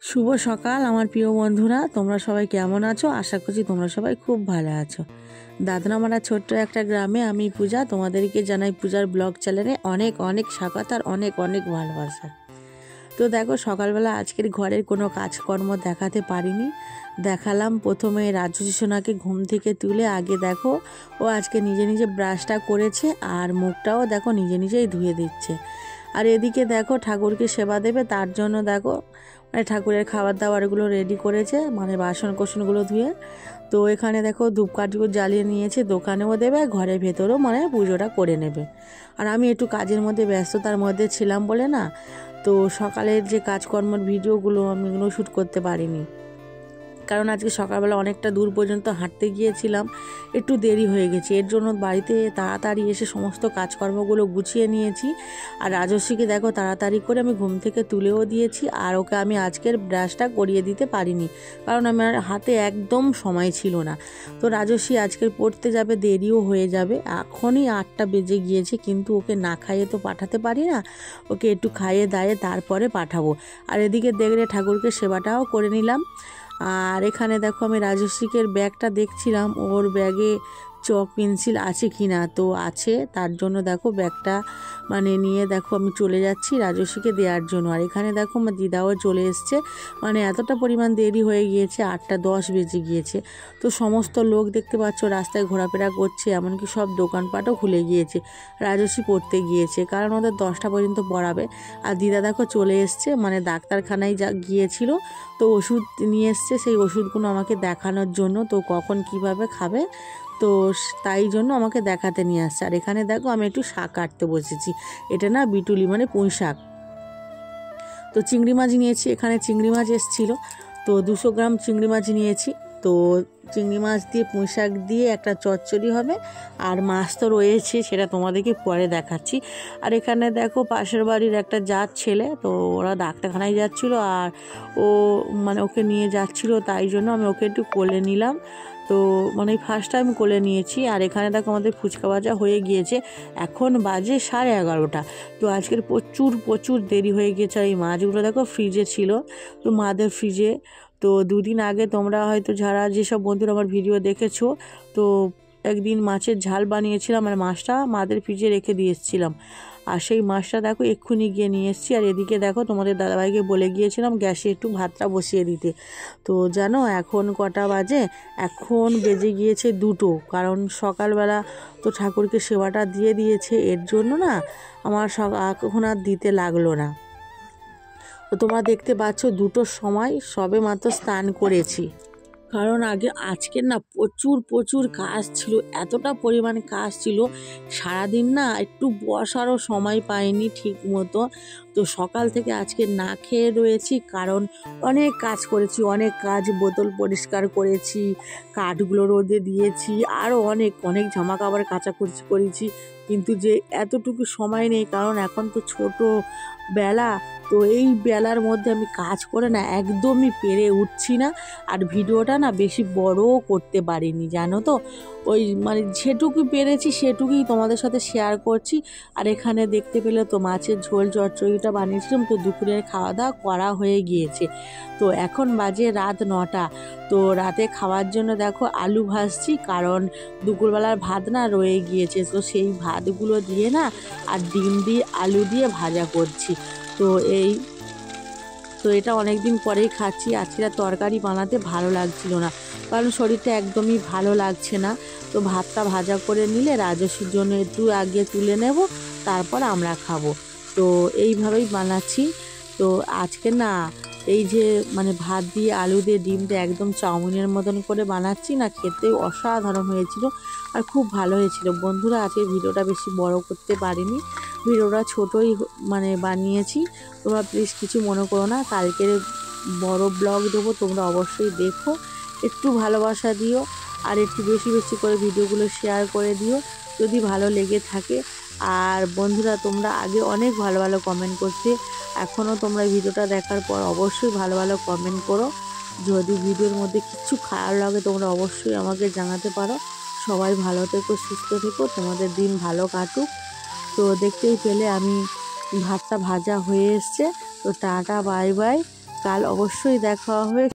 শুভ সকাল আমার প্রিয় বন্ধুরা, তোমরা সবাই কেমন আছো? আশা করছি তোমরা সবাই খুব ভালো আছো। দাদনামারা ছোট্ট একটা গ্রামে আমি পূজা, তোমাদেরকে জানাই পূজার ব্লগ চ্যানেলে অনেক অনেক স্বাগত আর অনেক অনেক ভালোবাসা। তো দেখো, সকালবেলা আজকের ঘরের কোনো কাজকর্ম দেখাতে পারিনি। দেখালাম প্রথমে রাজু সোনাকে ঘুম থেকে তুলে আগে দেখো ও আজকে নিজে নিজে ব্রাশটা করেছে আর মুখটাও দেখো নিজে নিজেই ধুয়ে দিচ্ছে। আর এদিকে দেখো ঠাকুরকে সেবা দেবে, তার জন্য দেখো ঠাকুরের খাবার দাবারগুলো রেডি করেছে, বাসন কোসনগুলো ধুয়ে। তো এখানে দেখো ধূপকাঠিও জ্বালিয়ে নিয়েছে, দোকানেও দেবে, ঘরের ভেতরেও পুজোটা করে নেবে। আর আমি একটু কাজের মধ্যে ব্যস্ততার মধ্যে ছিলাম বলে না, তো সকালের যে কাজকর্মের ভিডিওগুলো আমি এগুলো শ্যুট করতে পারিনি, কারণ আজকে সকালবেলা অনেকটা দূর পর্যন্ত হাঁটতে গিয়েছিলাম, একটু দেরি হয়ে গেছে। এর জন্য বাড়িতে তাড়াতাড়ি এসে সমস্ত কাজকর্মগুলো গুছিয়ে নিয়েছি। আর রাজস্বীকে দেখো তাড়াতাড়ি করে আমি ঘুম থেকে তুলেও দিয়েছি, আর ওকে আমি আজকের ব্রাশটা করিয়ে দিতে পারিনি, কারণ আমার হাতে একদম সময় ছিল না। তো রাজস্বী আজকের পড়তে যাবে, দেরিও হয়ে যাবে, এখনই 8টা বেজে গিয়েছে, কিন্তু ওকে না খাইয়ে তো পাঠাতে পারি না, ওকে একটু খাইয়ে দাইয়ে তারপরে পাঠাবো। আর এদিকে দেখলে ঠাকুরকে সেবাটাও করে নিলাম। আর এখানে দেখো আমি রাজস্বীকের ব্যাগটা দেখছিলাম, ওর ব্যাগে চক পেন্সিল আছে কিনা, তো আছে, তার জন্য দেখো ব্যাগটা নিয়ে দেখো আমি চলে যাচ্ছি রাজস্বীকে দেওয়ার জন্য। আর এখানে দেখো আমার দিদাও চলে এসছে, এতটা পরিমাণ দেরি হয়ে গিয়েছে, 8টা 10 বেজে গিয়েছে। তো সমস্ত লোক দেখতে পাচ্ছ রাস্তায় ঘোরাফেরা করছে, এমনকি সব দোকানপাটও খুলে গিয়েছে। রাজস্বী পড়তে গিয়েছে, কারণ ওদের 10টা পর্যন্ত পড়াবে। আর দিদা দেখো চলে এসছে, ডাক্তারখানায় গিয়েছিল, তো ওষুধ নিয়ে এসছে, সেই ওষুধগুলো আমাকে দেখানোর জন্য, তো কখন কিভাবে খাবে, তো তাই জন্য আমাকে দেখাতে নিয়ে আসছে। আর এখানে দেখো আমি একটু শাক কাটতে বসেছি, এটা না বিটুলি পুঁই শাক। তো চিংড়ি মাছ নিয়েছি, এখানে চিংড়ি মাছ এসেছিলো, তো 200 গ্রাম চিংড়ি মাছ নিয়েছি। তো চিংড়ি মাছ দিয়ে পুঁই শাক দিয়ে একটা চচ্চড়ি হবে, আর মাছ তো রয়েছে, সেটা তোমাদেরকে পরে দেখাচ্ছি। আর এখানে দেখো পাশের বাড়ির একটা জাত ছেলে, তো ওরা ডাক্তারখানায় যাচ্ছিলো, আর ও ওকে নিয়ে যাচ্ছিলো, তাই জন্য আমি ওকে একটু কোলে নিলাম। তো ফার্স্ট টাইম কোলে নিয়েছি। আর এখানে দেখো আমাদের ফুচকা ভাজা হয়ে গিয়েছে, এখন বাজে 11:30। তো আজকের প্রচুর প্রচুর দেরি হয়ে গিয়েছে। আর এই মাছগুলো দেখো ফ্রিজে ছিল, তো মাদের ফ্রিজে। তো 2 দিন আগে তোমরা হয়তো যারা যেসব বন্ধুরা আমার ভিডিও দেখেছো, তো একদিন মাছের ঝাল বানিয়েছিলাম, আর মাছটা মাদের ফ্রিজে রেখে দিয়ে এসেছিলাম, আর সেই মাছটা দেখো এক্ষুনি গিয়ে নিয়ে এসেছি। আর এদিকে দেখো তোমাদের দাদাভাইকে বলে গিয়েছিলাম গ্যাসে একটু ভাতটা বসিয়ে দিতে। তো জানো এখন কটা বাজে? এখন বেজে গিয়েছে 2টো, কারণ সকালবেলা তো ঠাকুরকে সেবাটা দিয়ে দিয়েছে, এর জন্য না আমার এখন আর দিতে লাগলো না। তো তোমরা দেখতে পাচ্ছ 2টোর সময় সবে মাত্র স্নান করেছি, কারণ আজকে না প্রচুর প্রচুর কাজ ছিল, এতটা পরিমাণে কাজ ছিল, সারাদিন না একটু বসারও সময় পাইনি ঠিক মতো। তো সকাল থেকে আজকে না খেয়ে রয়েছি, কারণ অনেক কাজ করেছি, অনেক কাজ, বোতল পরিষ্কার করেছি, কাঠগুলো রোদে দিয়েছি, আরও অনেক অনেক জামা কাপড় কাচাকুচি করেছি, কিন্তু যে এতটুকু সময় নেই, কারণ এখন তো ছোট বেলা, তো এই বেলার মধ্যে আমি কাজ করে না একদমই পেরে উঠছি না। আর ভিডিওটা না বেশি বড়ও করতে পারিনি, জানো তো, ওই যেটুকু পেরেছি সেটুকুই তোমাদের সাথে শেয়ার করছি। আর এখানে দেখতে পেলে তো মাছের ঝোল চচ্চড়িটা বানিয়েছিলাম, তো দুপুরের খাওয়া দাওয়া করা হয়ে গিয়েছে। তো এখন বাজে রাত 9টা। তো রাতে খাওয়ার জন্য দেখো আলু ভাজছি, কারণ দুপুরবেলার ভাত না রয়ে গিয়েছে, তো সেই ভাতগুলো দিয়ে না আর ডিম দিয়ে আলু দিয়ে ভাজা করছি। তো এটা অনেক দিন পরেই খাচ্ছি। আজকে তরকারি বানাতে ভালো লাগছিল না, কারণ শরীরটা একদমই ভালো লাগছে না। তো ভাতটা ভাজা করে নিলে রাজস্বীর জন্য একটু আগে তুলে নেব, তারপর আমরা খাবো। তো এইভাবেই বানাচ্ছি। তো আজকে না এই যে ভাত দিয়ে আলু দিয়ে ডিম দিয়ে একদম চাউমিনের মতন করে বানাচ্ছি না, খেতে অসাধারণ হয়েছিল আর খুব ভালো হয়েছিল। বন্ধুরা আজকে ভিডিওটা বেশি বড় করতে পারিনি, ভিডিওটা ছোটোই বানিয়েছি, তোমরা প্লিজ কিছু মনে করো না। কালকের বড় ব্লগ দেবো, তোমরা অবশ্যই দেখো, একটু ভালোবাসা দিও, আর একটু বেশি বেশি করে ভিডিওগুলো শেয়ার করে দিও যদি ভালো লেগে থাকে। আর বন্ধুরা তোমরা আগে অনেক ভালো ভালো কমেন্ট করতে, এখনও তোমরা ভিডিওটা দেখার পর অবশ্যই ভালো ভালো কমেন্ট করো। যদি ভিডিওর মধ্যে কিছু খারাপ লাগে তোমরা অবশ্যই আমাকে জানাতে পারো। সবাই ভালো থেকো, সুস্থ থেকো, তোমাদের দিন ভালো কাটুক। তো দেখতেই পেলে আমি ভাতটা ভাজা হয়ে এসছে। তো টাটা, বাই বাই। কাল অবশ্যই দেখা হবে।